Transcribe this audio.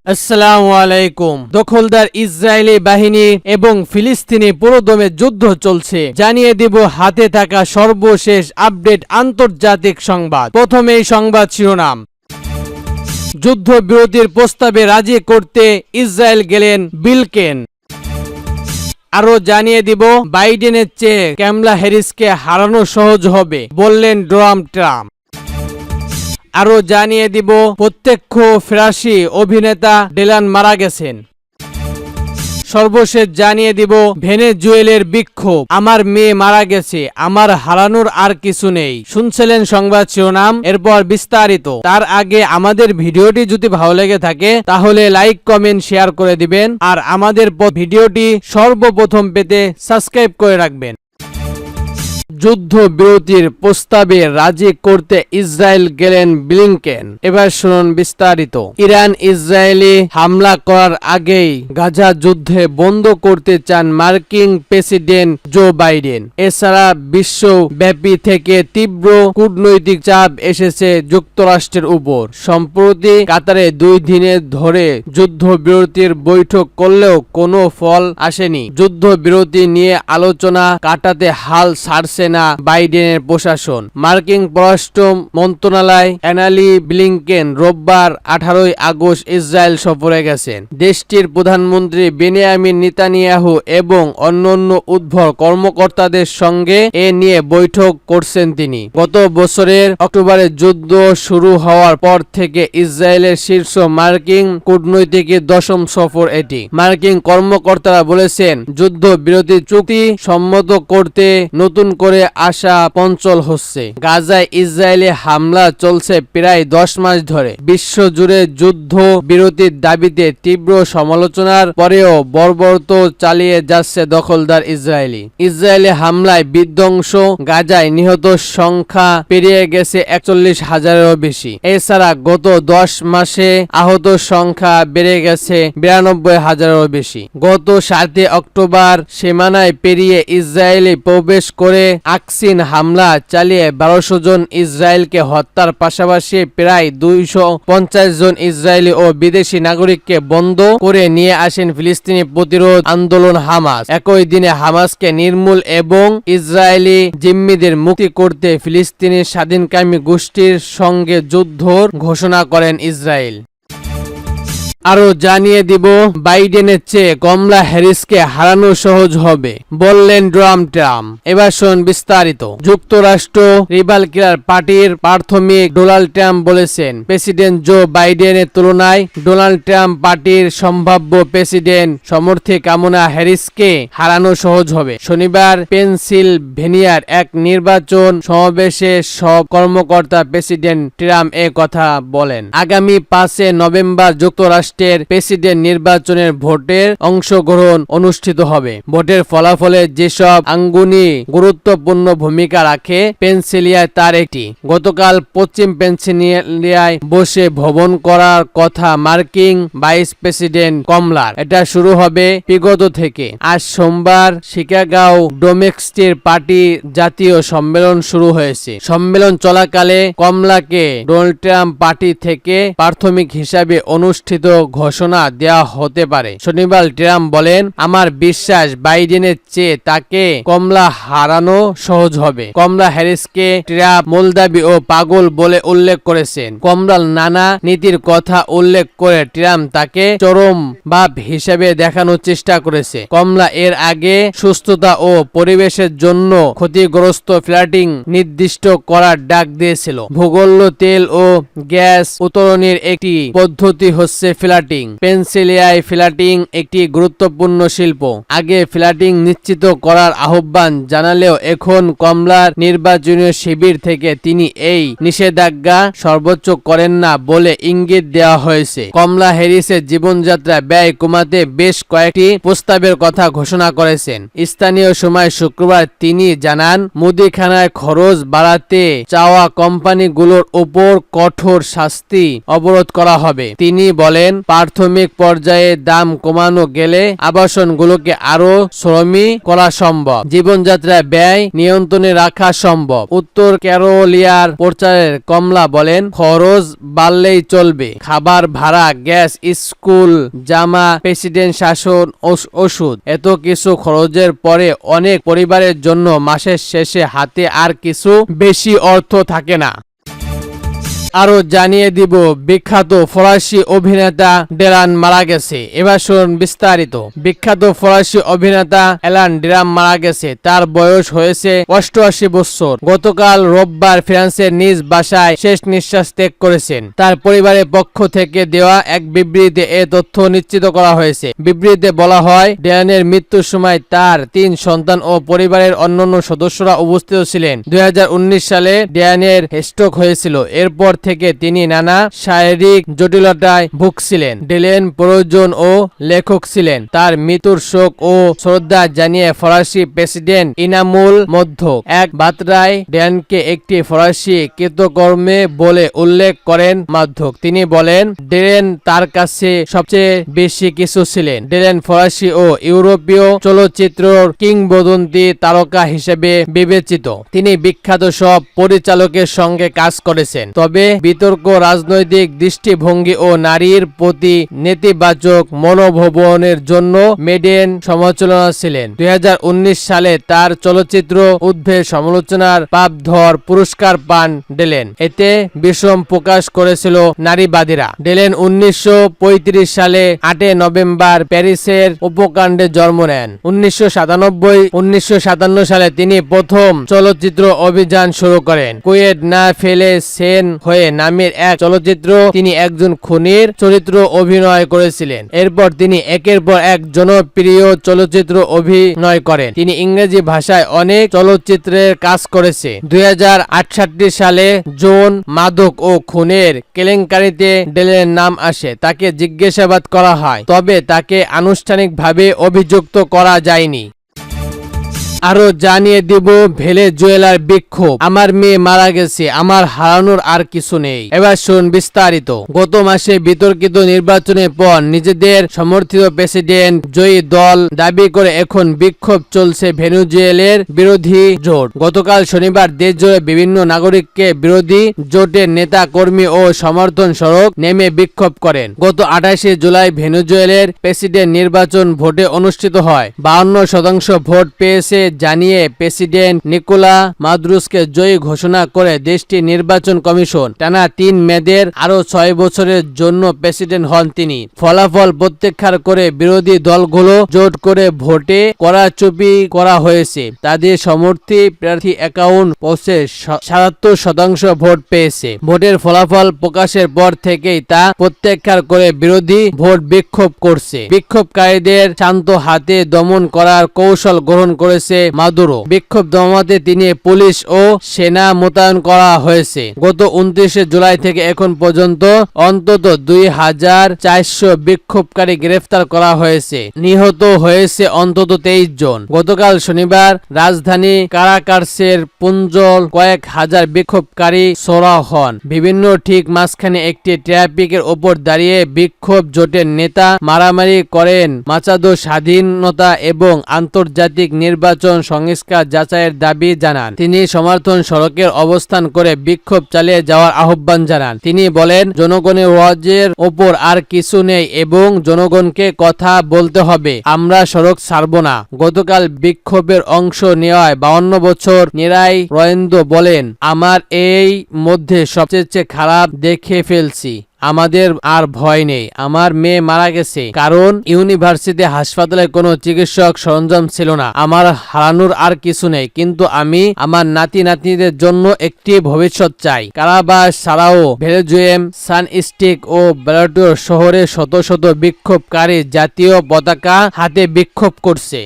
আসসালামু আলাইকুম। দখলদার ইসরায়েলি বাহিনী এবং ফিলিস্তিনি পুরোদমে যুদ্ধ চলছে, জানিয়ে দিব হাতে থাকা সর্বশেষ আপডেট আন্তর্জাতিক সংবাদ। প্রথমেই সংবাদ শিরোনাম। যুদ্ধবিরতির প্রস্তাবে রাজি করতে ইসরায়েল গেলেন ব্লিংকেন। আরো জানিয়ে দিব বাইডেনের চেয়ে কামালা হ্যারিসকে হারানো সহজ হবে বললেন ডোনাল্ড ট্রাম্প। আরো জানিয়ে দিব প্রত্যক্ষ ফরাসি অভিনেতা ডিলান মারা গেছেন। সর্বশেষ জানিয়ে দিব ভেনেজুয়েলার বিক্ষোভ, আমার মেয়ে মারা গেছে, আমার হারানোর আর কিছু নেই। শুনছিলেন সংবাদ শিরোনাম, এরপর বিস্তারিত। তার আগে আমাদের ভিডিওটি যদি ভালো লেগে থাকে তাহলে লাইক কমেন্ট শেয়ার করে দিবেন, আর আমাদের ভিডিওটি সর্বপ্রথম পেতে সাবস্ক্রাইব করে রাখবেন। যুদ্ধবিরতির প্রস্তাবে রাজি করতে ইসরায়েল গেলেন ব্লিংকেন। এবার শুনুন বিস্তারিত। ইরান ইসরায়েলি হামলা করার আগেই গাজা যুদ্ধে বন্ধ করতে চান মার্কিন প্রেসিডেন্ট জো বাইডেন। এছাড়া বিশ্বব্যাপী থেকে তীব্র কূটনৈতিক চাপ এসেছে যুক্তরাষ্ট্রের উপর। সম্প্রতি কাতারে 2 দিনের ধরে যুদ্ধবিরতির বৈঠক করলেও কোনো ফল আসেনি। যুদ্ধবিরতি নিয়ে আলোচনা কাটাতে হাল ছাড়ছে না বাইডেনের প্রশাসন। মার্কিন পররাষ্ট্র মন্ত্রণালয় অ্যানালি ব্লিংকেন রোববার 18 আগস্ট ইসরায়েল সফরে গেছেন। দেশটির প্রধানমন্ত্রী বেনিয়ামিন নেতানিয়াহু এবং অন্যান্য ঊর্ধ্বতন কর্মকর্তাদের সঙ্গে এ নিয়ে বৈঠক করছেন তিনি। গত বছরের অক্টোবরে যুদ্ধ শুরু হওয়ার পর থেকে ইসরায়েলের শীর্ষ মার্কিন কূটনৈতিকের 10ম সফর এটি। মার্কিন কর্মকর্তারা বলেছেন যুদ্ধবিরতি চুক্তি সম্মত করতে নতুন করে আশা পঞ্চল হচ্ছে। গাজায় ইসরায়েলি হামলা চলছে প্রায় 10 মাস ধরে। বিশ্বজুড়ে যুদ্ধ বিরতির দাবিতে তীব্র সমালোচনার পরেও বর্বরত চালিয়ে যাচ্ছে দখলদার ইসরায়েলি হামলায় বিধ্বংস, গাজায় নিহত সংখ্যা পেরিয়ে গেছে 41,000-এরও বেশি। এছাড়া গত 10 মাসে আহত সংখ্যা বেড়ে গেছে 92,000-এরও বেশি। গত 7 অক্টোবর সীমানায় পেরিয়ে ইসরায়েলে প্রবেশ করে আকসিন হামলা চালিয়ে 1200 জন ইসরায়েলকে হত্যার পাশাপাশি প্রায় 250 জন ইসরায়েলি ও বিদেশি নাগরিককে বন্ধ করে নিয়ে আসেন ফিলিস্তিনি প্রতিরোধ আন্দোলন হামাস। একই দিনে হামাসকে নির্মূল এবং ইসরায়েলি জিম্মিদের মুক্তি করতে ফিলিস্তিনি স্বাধীনকামী গোষ্ঠীর সঙ্গে যুদ্ধর ঘোষণা করেন ইসরায়েল। আরো জানিয়ে দিব বাইডেনের চেয়ে কামালা হ্যারিসকে হারানো সহজ হবে বললেন ডোনাল্ড ট্রাম্প। এবার শুনুন বিস্তারিত। যুক্তরাষ্ট্র রিপাবলিকান পার্টির প্রাথমিক ডোনাল্ড ট্রাম্প বলেছেন প্রেসিডেন্ট জো বাইডেনের তুলনায় ডোনাল্ড ট্রাম্প পার্টির সম্ভাব্য প্রেসিডেন্ট সমর্থক কামালা হ্যারিসকে হারানো সহজ হবে। শনিবার পেনসিলভেনিয়ার এক নির্বাচন সমাবেশে সব কর্মকর্তা প্রেসিডেন্ট ট্রাম্প এ কথা বলেন। আগামী 5 নভেম্বর যুক্তরাষ্ট্র প্রেসিডেন্ট নির্বাচনের ভোটের অংশগ্রহণ অনুষ্ঠিত হবে। ভোটের ফলাফলে যেসব আঙ্গুনি গুরুত্বপূর্ণ ভূমিকা রাখে পেনসিলিয়ায় তার একটি। গতকাল পশ্চিম পেনসিলিয়ায় বসে ভ্রমণ করার কথা মার্কিন ভাইস প্রেসিডেন্ট কামালার। এটা শুরু হবে বিগত থেকে। আজ সোমবার শিকাগো ডেমোক্র্যাটিক পার্টি জাতীয় সম্মেলন শুরু হয়েছে। সম্মেলন চলাকালে কামালাকে ডোনাল্ড ট্রাম্প পার্টি থেকে প্রাথমিক হিসাবে অনুষ্ঠিত ঘোষণা দেওয়া হতে পারে। শনিবার ট্রাম্প বলেন, আমার বিশ্বাস বাইডেনের চেয়ে তাকে কামালা হারানো সহজ হবে। কামালা হ্যারিসকে ট্রাম্প মোলদাবি ও পাগল বলে উল্লেখ করেছেন। কামালার নানা নীতির কথা উল্লেখ করে ট্রাম্প তাকে চরম ভাব হিসেবে দেখানোর চেষ্টা করেছে। কামালা এর আগে সুস্থতা ও পরিবেশের জন্য ক্ষতিগ্রস্ত ফ্ল্যাটিং নির্দিষ্ট করার ডাক দিয়েছিল। ভূগোল তেল ও গ্যাস উত্তোলনের একটি পদ্ধতি হচ্ছে ফ্ল্যাটিং। পেনসিলিয়ায় ফ্ল্যাটিং একটি গুরুত্বপূর্ণ শিল্প। আগে ফ্ল্যাটিং নিশ্চিত করার আহ্বান জানালেও এখন কামালার নির্বাচনী শিবির থেকে তিনি এই নিষেধাজ্ঞা সর্বোচ্চ করেন না বলে ইঙ্গিত দেওয়া হয়েছে। কামালা হ্যারিসের জীবনযাত্রা ব্যয় কমাতে বেশ কয়েকটি প্রস্তাবের কথা ঘোষণা করেছেন। স্থানীয় সময় শুক্রবার তিনি জানান মুদিখানায় খরচ বাড়াতে চাওয়া কোম্পানিগুলোর উপর কঠোর শাস্তি অবরোধ করা হবে। তিনি বলেন প্রাথমিক পর্যায়ে দাম কমানো গেলে আবাসনগুলোকে আরো শ্রমী করা সম্ভব, জীবনযাত্রা ব্যয় নিয়ন্ত্রণে রাখা সম্ভব। উত্তর ক্যারোলিয়ার প্রচারের কমলা বলেন, খরচ বাড়লেই চলবে, খাবার ভাড়া, গ্যাস, স্কুল, জামা, প্রেসিডেন্ট শাসন, ওষুধ, এত কিছু খরচের পরে অনেক পরিবারের জন্য মাসের শেষে হাতে আর কিছু বেশি অর্থ থাকে না। আরো জানিয়ে দিব বিখ্যাত ফরাসি অভিনেতা ডেলান মারা গেছে। এবার শুনুন বিস্তারিত। বিখ্যাত ফরাসি অভিনেতা অ্যালান ডেলান মারা গেছে। তার বয়স হয়েছে 88 বছর। গতকাল রোববার ফ্রান্সের নিজ বাসায় শেষ নিঃশ্বাস ত্যাগ করেছেন। তার পরিবারের পক্ষ থেকে দেওয়া এক বিবৃতিতে এ তথ্য নিশ্চিত করা হয়েছে। বিবৃতিতে বলা হয়, ডেলানের মৃত্যুর সময় তার 3 সন্তান ও পরিবারের অন্যান্য সদস্যরা উপস্থিত ছিলেন। 2019 সালে ডেলানের স্ট্রোক হয়েছিল। এরপর থেকে তিনি নানা শারীরিক জটিলতায় ভুগছিলেন। ডেলান প্রযোজক ও লেখক ছিলেন। তার মৃত্যুর শোক ও শ্রদ্ধা জানিয়ে ফরাসি প্রেসিডেন্ট ইনামুল মধ্য এক বার্তায় ডেলানকে একটি ফরাসি কৃতকর্মে বলে উল্লেখ করেন মাধ্যক। তিনি বলেন, ডেলান তার কাছে সবচেয়ে বেশি কিছু ছিলেন। ডেলান ফরাসি ও ইউরোপীয় চলচ্চিত্রের কিংবদন্তি তারকা হিসেবে বিবেচিত। তিনি বিখ্যাত সব পরিচালকের সঙ্গে কাজ করেছেন। তবে বিতর্ক, রাজনৈতিক দৃষ্টিভঙ্গি ও নারীর প্রতি নেতিবাচক মনোভাবনের জন্য মেডেন সমালোচনা ছিলেন। 2019 সালে তার চলচ্চিত্র উদ্ভেদ সমালোচনার পাপধর পুরস্কার পান ডেলান। এতে বিষম প্রকাশ করেছিল নারীবাদীরা। ডেলান 1935 সালে 8 নভেম্বর প্যারিসের উপকাণ্ডে জন্ম নেন। 1957 সালে তিনি প্রথম চলচ্চিত্র অভিযান শুরু করেন। কুয়েট না ফেলে সেন হয়ে নামের এক চলচ্চিত্র তিনি একজন খুনির চরিত্র অভিনয় করেছিলেন। এরপর তিনি একের পর এক জনপ্রিয় চলচ্চিত্র অভিনয় করেন। তিনি ইংরেজি ভাষায় অনেক চলচ্চিত্রের কাজ করেছে। 2068 সালে যৌন, মাদক ও খুনের কেলেঙ্কারিতে ডেলানের নাম আসে। তাকে জিজ্ঞাসাবাদ করা হয়, তবে তাকে আনুষ্ঠানিকভাবে অভিযুক্ত করা যায়নি। আরো জানিয়ে দিব ভেনেজুয়েলার বিক্ষোভ, আমার মেয়ে মারা গেছে, আমার হারানোর আর কিছু নেই। এবার শুন বিস্তারিত। গত মাসে বিতর্কিত নির্বাচনের পর নিজেদের সমর্থিত প্রেসিডেন্ট জয়ী দল দাবি করে এখন বিক্ষোভ চলছে ভেনেজুয়েলার বিরোধী জোট। গতকাল শনিবার দেশ জুড়ে বিভিন্ন নাগরিককে বিরোধী জোটের নেতা কর্মী ও সমর্থন সড়ক নেমে বিক্ষোভ করেন। গত 28 জুলাই ভেনেজুয়েলার প্রেসিডেন্ট নির্বাচন ভোটে অনুষ্ঠিত হয়। 52% ভোট পেয়েছে জানিয়ে প্রেসিডেন্ট নিকোলা মাদুরোকে জয়ী ঘোষণা করে দেশটির নির্বাচন কমিশন। টানা 3 মেয়াদের আরো 6 বছরের জন্য প্রেসিডেন্ট হন তিনি। ফলাফল প্রত্যাখ্যান করে বিরোধী দলগুলো জোট করে ভোটে কড়াচুপি করা হয়েছে। তাদের সমর্থী প্রার্থী অ্যাকাউন্ট পোস্টে 77% ভোট পেয়েছে। ভোটের ফলাফল প্রকাশের পর থেকেই তা প্রত্যাখ্যান করে বিরোধী ভোট বিক্ষোভ করছে। বিক্ষোভকারীদের শান্ত হাতে দমন করার কৌশল গ্রহণ করেছে মাদুরো। বিক্ষোভ দমাতে তিনি পুলিশ ও সেনা মোতায়েন করা হয়েছে। গত 29 জুলাই থেকে এখন পর্যন্ত অন্তত 2400 বিক্ষোভকারী গ্রেফতার করা হয়েছে। নিহত হয়েছে অন্তত 23 জন। গতকাল শনিবার রাজধানী কারাকাসের পুঞ্জল কয়েক হাজার বিক্ষোভকারী সরা হন। বিভিন্ন ঠিক মাঝখানে একটি ট্রাফিকের ওপর দাঁড়িয়ে বিক্ষোভ জোটের নেতা মারামারি করেন। মাচাদো স্বাধীনতা এবং আন্তর্জাতিক নির্বাচন সংস্কার যাচাইয়ের দাবি জানান। তিনি সমর্থন সড়কের অবস্থান করে বিক্ষোভ চালিয়ে যাওয়ার আহ্বান জানান। তিনি বলেন, জনগণের ওয়াজের ওপর আর কিছু নেই এবং জনগণকে কথা বলতে হবে, আমরা সড়ক ছাড়ব না। গতকাল বিক্ষোভের অংশ নেওয়ায় 52 বছর নিরাই রয়েন্দ্র বলেন, আমার এই মধ্যে সবচেয়ে খারাপ দেখে ফেলছি। আমাদের আর ভয় নেই। আমার মেয়ে মারা গেছে কারণ ইউনিভার্সিটি হাসপাতালে কোনো চিকিৎসক সরঞ্জাম ছিল না। আমার হারানোর আর কিছু নেই, কিন্তু আমি আমার নাতি নাতনিদের জন্য একটি ভবিষ্যৎ চাই। কারাবাস ছাড়াও ভেনেজুয়েলা, সান স্টিক ও বেলাটোর শহরে শত শত বিক্ষোভকারী জাতীয় পতাকা হাতে বিক্ষোভ করছে।